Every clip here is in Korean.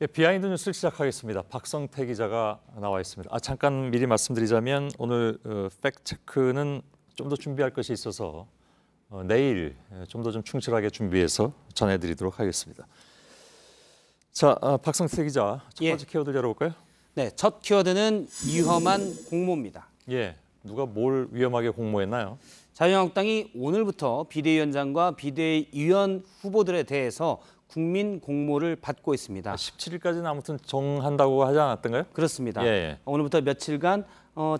예, 비하인드 뉴스를 시작하겠습니다. 박성태 기자가 나와 있습니다. 잠깐 미리 말씀드리자면 오늘 팩트 체크는 좀 더 준비할 것이 있어서 내일 좀 더 충실하게 준비해서 전해드리도록 하겠습니다. 자, 박성태 기자, 첫 번째 키워드 열어볼까요? 네, 첫 키워드는 위험한 공모입니다. 예, 누가 뭘 위험하게 공모했나요? 자유한국당이 오늘부터 비대위원장과 비대위원 후보들에 대해서 국민 공모를 받고 있습니다. 17일까지는 아무튼 정한다고 하지 않았던가요? 그렇습니다. 예. 오늘부터 며칠간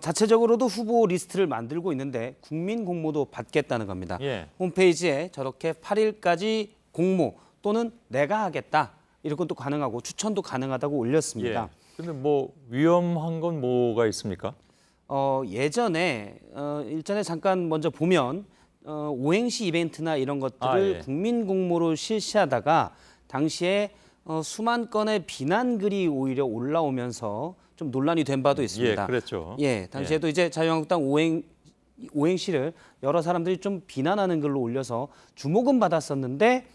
자체적으로도 후보 리스트를 만들고 있는데 국민 공모도 받겠다는 겁니다. 예. 홈페이지에 저렇게 8일까지 공모 또는 내가 하겠다 이런 것도 가능하고 추천도 가능하다고 올렸습니다. 그런데 뭐 위험한 건 뭐가 있습니까? 예전에 일전에 잠깐 먼저 보면 오행시 이벤트나 이런 것들을 국민 공모로 실시하다가 당시에 수만 건의 비난 글이 오히려 올라오면서 좀 논란이 된 바도 있습니다. 예, 그랬죠. 예, 당시에도 이제 자유한국당 오행시를 여러 사람들이 좀 비난하는 글로 올려서 주목은 받았었는데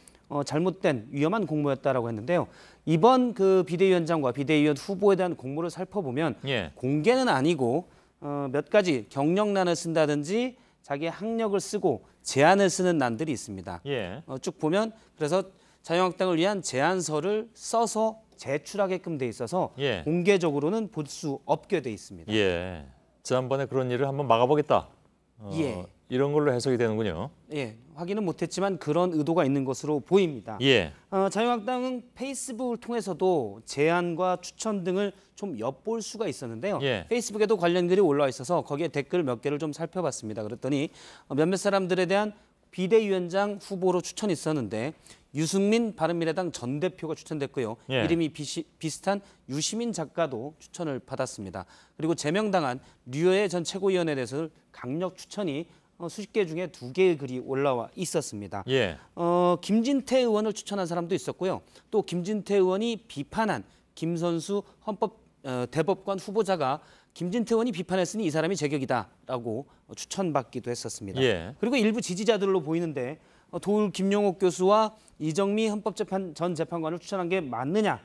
잘못된 위험한 공모였다라고 했는데요. 이번 그 비대위원장과 비대위원 후보에 대한 공모를 살펴보면 공개는 아니고 몇 가지 경력란을 쓴다든지 자기의 학력을 쓰고 제안을 쓰는 난들이 있습니다. 쭉 보면 그래서 자유한국당을 위한 제안서를 써서 제출하게끔 돼 있어서 공개적으로는 볼 수 없게 돼 있습니다. 예, 지난번에 그런 일을 한번 막아보겠다. 이런 걸로 해석이 되는군요. 예, 확인은 못했지만 그런 의도가 있는 것으로 보입니다. 자유한국당은 페이스북을 통해서도 제안과 추천 등을 좀 엿볼 수가 있었는데요. 페이스북에도 관련 글이 올라와 있어서 거기에 댓글 몇 개를 좀 살펴봤습니다. 그랬더니 몇몇 사람들에 대한 비대위원장 후보로 추천이 있었는데 유승민 바른미래당 전 대표가 추천됐고요. 이름이 비슷한 유시민 작가도 추천을 받았습니다. 그리고 제명당한 류호의 전 최고위원에 대해서 강력 추천이 수십 개 중에 2개의 글이 올라와 있었습니다. 김진태 의원을 추천한 사람도 있었고요. 또 김진태 의원이 비판한 김선수 대법관 후보자가 김진태 의원이 비판했으니 이 사람이 제격이다라고 추천받기도 했었습니다. 그리고 일부 지지자들로 보이는데 도울 김용옥 교수와 이정미 헌법재판 전 재판관을 추천한 게 맞느냐?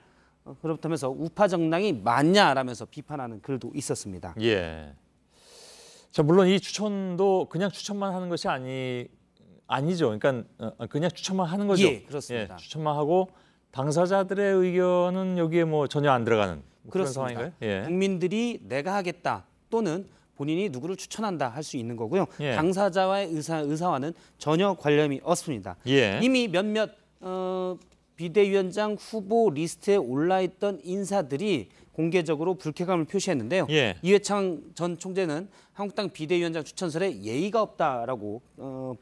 그렇다면서 우파 정당이 맞냐라면서 비판하는 글도 있었습니다. 자, 물론 이 추천도 그냥 추천만 하는 것이 아니죠. 그러니까 그냥 추천만 하는 거죠. 그렇습니다. 추천만 하고 당사자들의 의견은 여기에 뭐 전혀 안 들어가는 그런 상황인가요? 국민들이 내가 하겠다 또는 본인이 누구를 추천한다 할 수 있는 거고요. 당사자와의 의사와는 전혀 관련이 없습니다. 이미 몇몇 비대위원장 후보 리스트에 올라있던 인사들이 공개적으로 불쾌감을 표시했는데요. 이회창 전 총재는 한국당 비대위원장 추천설에 예의가 없다라고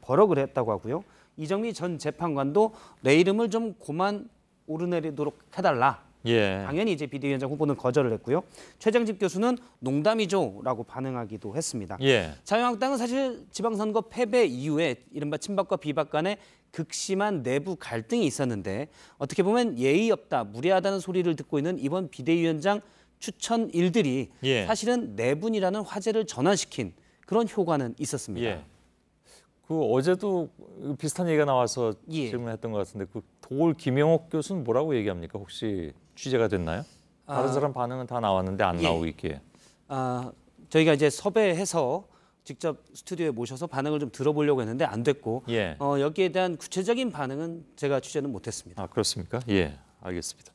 버럭을 했다고 하고요. 이정미 전 재판관도 내 이름을 좀 그만 오르내리도록 해달라. 당연히 이제 비대위원장 후보는 거절을 했고요. 최장집 교수는 농담이죠라고 반응하기도 했습니다. 자유한국당은 사실 지방선거 패배 이후에 이른바 친박과 비박 간의 극심한 내부 갈등이 있었는데 어떻게 보면 예의 없다, 무례하다는 소리를 듣고 있는 이번 비대위원장 추천 일들이 사실은 내분이라는 화제를 전환시킨 그런 효과는 있었습니다. 그 어제도 비슷한 얘기가 나와서 질문했던 것 같은데 그 도울 김용옥 교수는 뭐라고 얘기합니까? 혹시 취재가 됐나요? 다른 사람 반응은 다 나왔는데 안 나오고 있기에. 저희가 이제 섭외해서 직접 스튜디오에 모셔서 반응을 좀 들어보려고 했는데 안 됐고 여기에 대한 구체적인 반응은 제가 취재는 못했습니다. 그렇습니까? 알겠습니다.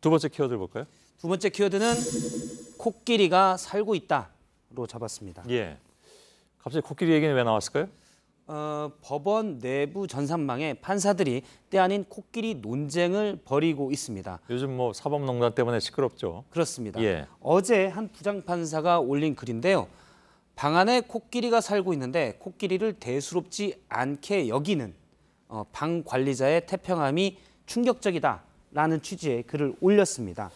두 번째 키워드를 볼까요? 두 번째 키워드는 코끼리가 살고 있다로 잡았습니다. 갑자기 코끼리 얘기는 왜 나왔을까요? 법원 내부 전산망에 판사들이 때 아닌 코끼리 논쟁을 벌이고 있습니다. 요즘 뭐 사법농단 때문에 시끄럽죠. 그렇습니다. 어제 한 부장판사가 올린 글인데요. 방 안에 코끼리가 살고 있는데 코끼리를 대수롭지 않게 여기는 방 관리자의 태평함이 충격적이다라는 취지의 글을 올렸습니다.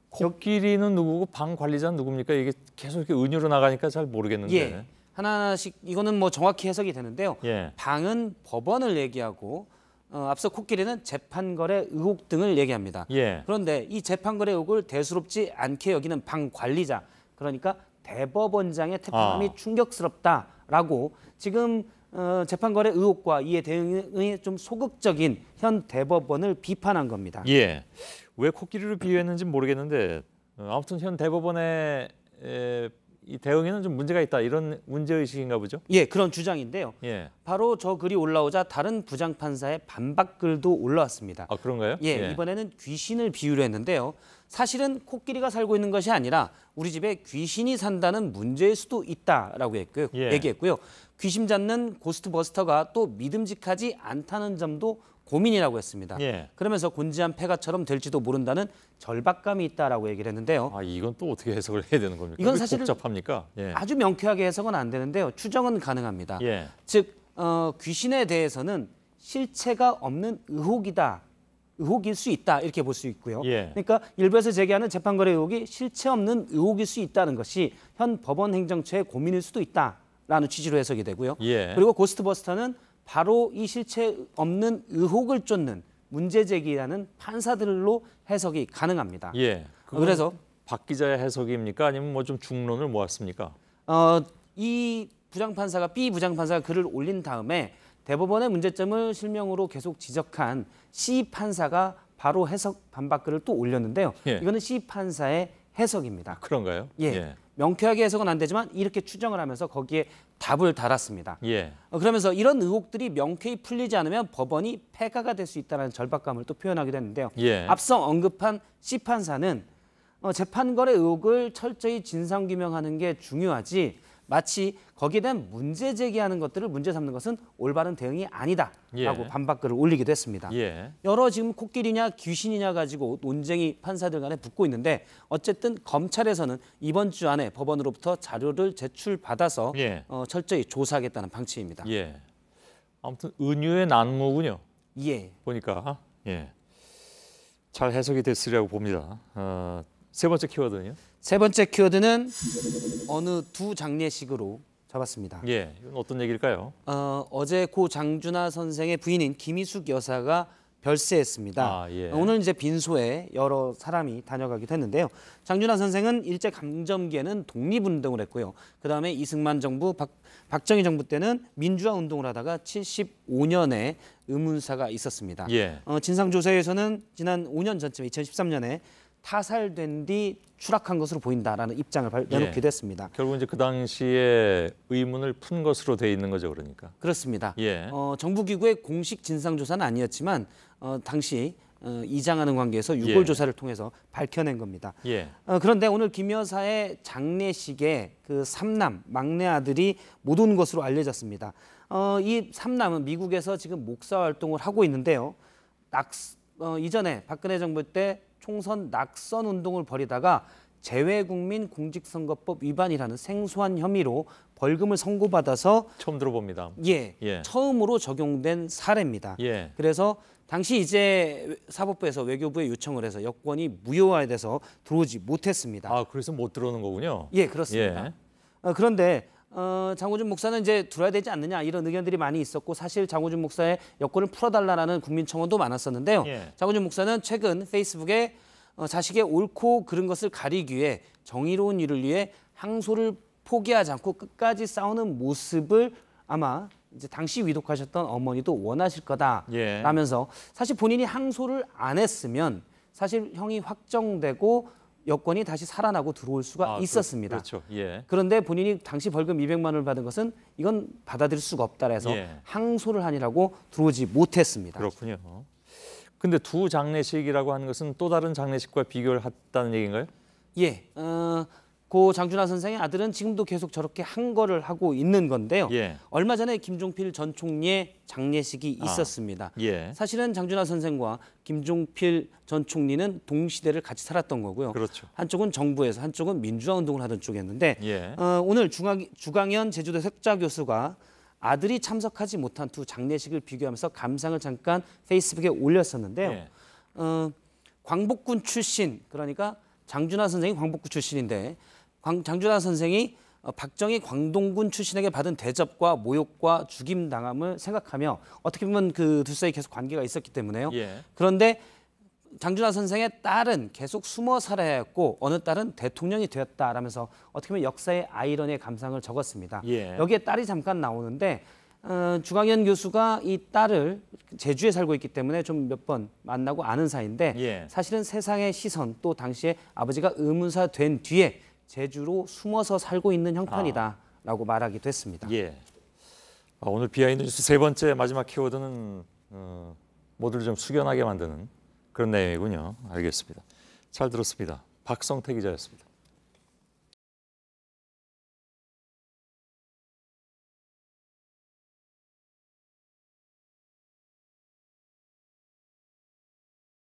코끼리는 누구고 방 관리자는 누굽니까? 이게 계속 이렇게 은유로 나가니까 잘 모르겠는데. 하나씩 이거는 뭐 정확히 해석이 되는데요. 방은 법원을 얘기하고 앞서 코끼리는 재판거래 의혹 등을 얘기합니다. 그런데 이 재판거래 의혹을 대수롭지 않게 여기는 방 관리자, 그러니까 대법원장의 태평함이 충격스럽다라고 지금 재판거래 의혹과 이에 대응이 좀 소극적인 현 대법원을 비판한 겁니다. 왜 코끼리를 비유했는지 모르겠는데 아무튼 현 대법원의 이 대응에는 좀 문제가 있다 이런 문제의식인가 보죠? 예, 그런 주장인데요. 예. 바로 저 글이 올라오자 다른 부장판사의 반박글도 올라왔습니다. 아, 그런가요? 예, 이번에는 귀신을 비유로 했는데요. 사실은 코끼리가 살고 있는 것이 아니라 우리 집에 귀신이 산다는 문제일 수도 있다라고 얘기했고요. 귀신 잡는 고스트버스터가 또 믿음직하지 않다는 점도 고민이라고 했습니다. 그러면서 곤지암 폐가처럼 될지도 모른다는 절박감이 있다라고 얘기를 했는데요. 아, 이건 또 어떻게 해석을 해야 되는 겁니까? 이건 사실 복잡합니까? 아주 명쾌하게 해석은 안 되는데요. 추정은 가능합니다. 즉 귀신에 대해서는 실체가 없는 의혹일 수 있다 이렇게 볼 수 있고요. 그러니까 일부에서 제기하는 재판거래 의혹이 실체 없는 의혹일 수 있다는 것이 현 법원 행정처의 고민일 수도 있다라는 취지로 해석이 되고요. 그리고 고스트버스터는 바로 이 실체 없는 의혹을 쫓는 문제제기라는 판사들로 해석이 가능합니다. 그래서 박 기자의 해석입니까? 아니면 뭐 좀 중론을 모았습니까? 이 부장판사가 B 부장판사가 글을 올린 다음에 대법원의 문제점을 실명으로 계속 지적한 C 판사가 바로 해석 반박글을 또 올렸는데요. 이거는 C 판사의 해석입니다. 그런가요? 명쾌하게 해석은 안 되지만 이렇게 추정을 하면서 거기에 답을 달았습니다. 그러면서 이런 의혹들이 명쾌히 풀리지 않으면 법원이 폐가가 될 수 있다는 절박감을 또 표현하기도 했는데요. 앞서 언급한 C 판사는 재판거래 의혹을 철저히 진상규명하는 게 중요하지 마치 거기에 대한 문제 제기하는 것들을 문제 삼는 것은 올바른 대응이 아니다라고 반박글을 올리기도 했습니다. 여러 지금 코끼리냐 귀신이냐 가지고 논쟁이 판사들 간에 붙고 있는데 어쨌든 검찰에서는 이번 주 안에 법원으로부터 자료를 제출받아서 철저히 조사하겠다는 방침입니다. 아무튼 은유의 난무군요. 보니까 잘 해석이 됐으리라고 봅니다. 세 번째 키워드는요? 세 번째 키워드는 어느 두 장례식으로 잡았습니다. 이건 어떤 얘기일까요? 어제 고 장준하 선생의 부인인 김희숙 여사가 별세했습니다. 오늘 이제 빈소에 여러 사람이 다녀가기도 했는데요. 장준하 선생은 일제 강점기에는 독립운동을 했고요. 그다음에 이승만 정부, 박정희 정부 때는 민주화 운동을 하다가 75년에 의문사가 있었습니다. 진상조사에서는 지난 5년 전쯤 2013년에 타살된 뒤 추락한 것으로 보인다라는 입장을 내놓기도 했습니다. 결국 이제 그 당시에 의문을 푼 것으로 돼 있는 거죠, 그러니까. 그렇습니다. 정부기구의 공식 진상조사는 아니었지만 당시 이장하는 관계에서 유골 조사를 통해서 밝혀낸 겁니다. 그런데 오늘 김 여사의 장례식에 그 삼남 막내 아들이 못 온 것으로 알려졌습니다. 이 삼남은 미국에서 지금 목사 활동을 하고 있는데요. 이전에 박근혜 정부 때 총선 낙선 운동을 벌이다가 재외국민 공직선거법 위반이라는 생소한 혐의로 벌금을 선고받아서 처음 들어봅니다. 처음으로 적용된 사례입니다. 그래서 당시 이제 사법부에서 외교부에 요청을 해서 여권이 무효화돼서 들어오지 못했습니다. 아, 그래서 못 들어오는 거군요. 그렇습니다. 그런데 장호준 목사는 이제 들어야 되지 않느냐 이런 의견들이 많이 있었고 사실 장호준 목사의 여권을 풀어달라는 국민청원도 많았었는데요. 장호준 목사는 최근 페이스북에 자식의 옳고 그른 것을 가리기 위해 정의로운 일을 위해 항소를 포기하지 않고 끝까지 싸우는 모습을 아마 이제 당시 위독하셨던 어머니도 원하실 거다라면서 사실 본인이 항소를 안 했으면 사실 형이 확정되고 여권이 다시 살아나고 들어올 수가 있었습니다. 그런데 본인이 당시 벌금 200만 원을 받은 것은 이건 받아들일 수가 없다 해서 항소를 하느라고 들어오지 못했습니다. 그렇군요. 근데 두 장례식이라고 하는 것은 또 다른 장례식과 비교를 했다는 얘기인가요? 고 장준하 선생의 아들은 지금도 계속 저렇게 한 거를 하고 있는 건데요. 얼마 전에 김종필 전 총리의 장례식이 있었습니다. 사실은 장준하 선생과 김종필 전 총리는 동시대를 같이 살았던 거고요. 한쪽은 정부에서 한쪽은 민주화 운동을 하던 쪽이었는데 오늘 주강현 제주도 석좌 교수가 아들이 참석하지 못한 두 장례식을 비교하면서 감상을 잠깐 페이스북에 올렸었는데요. 광복군 출신, 그러니까 장준하 선생이 광복군 출신인데 장준하 선생이 박정희 광동군 출신에게 받은 대접과 모욕과 죽임당함을 생각하며 어떻게 보면 그 둘 사이 계속 관계가 있었기 때문에요. 그런데 장준하 선생의 딸은 계속 숨어 살아야 했고 어느 딸은 대통령이 되었다라면서 어떻게 보면 역사의 아이러니의 감상을 적었습니다. 여기에 딸이 잠깐 나오는데 주광현 교수가 이 딸을 제주에 살고 있기 때문에 좀 몇 번 만나고 아는 사이인데 예. 사실은 세상의 시선 또 당시에 아버지가 의문사 된 뒤에 제주로 숨어서 살고 있는 형편이다라고 말하기도 했습니다. 예. 오늘 비하인드 뉴스 세 번째 마지막 키워드는 모두를 좀 숙연하게 만드는 그런 내용이군요. 알겠습니다. 잘 들었습니다. 박성태 기자였습니다.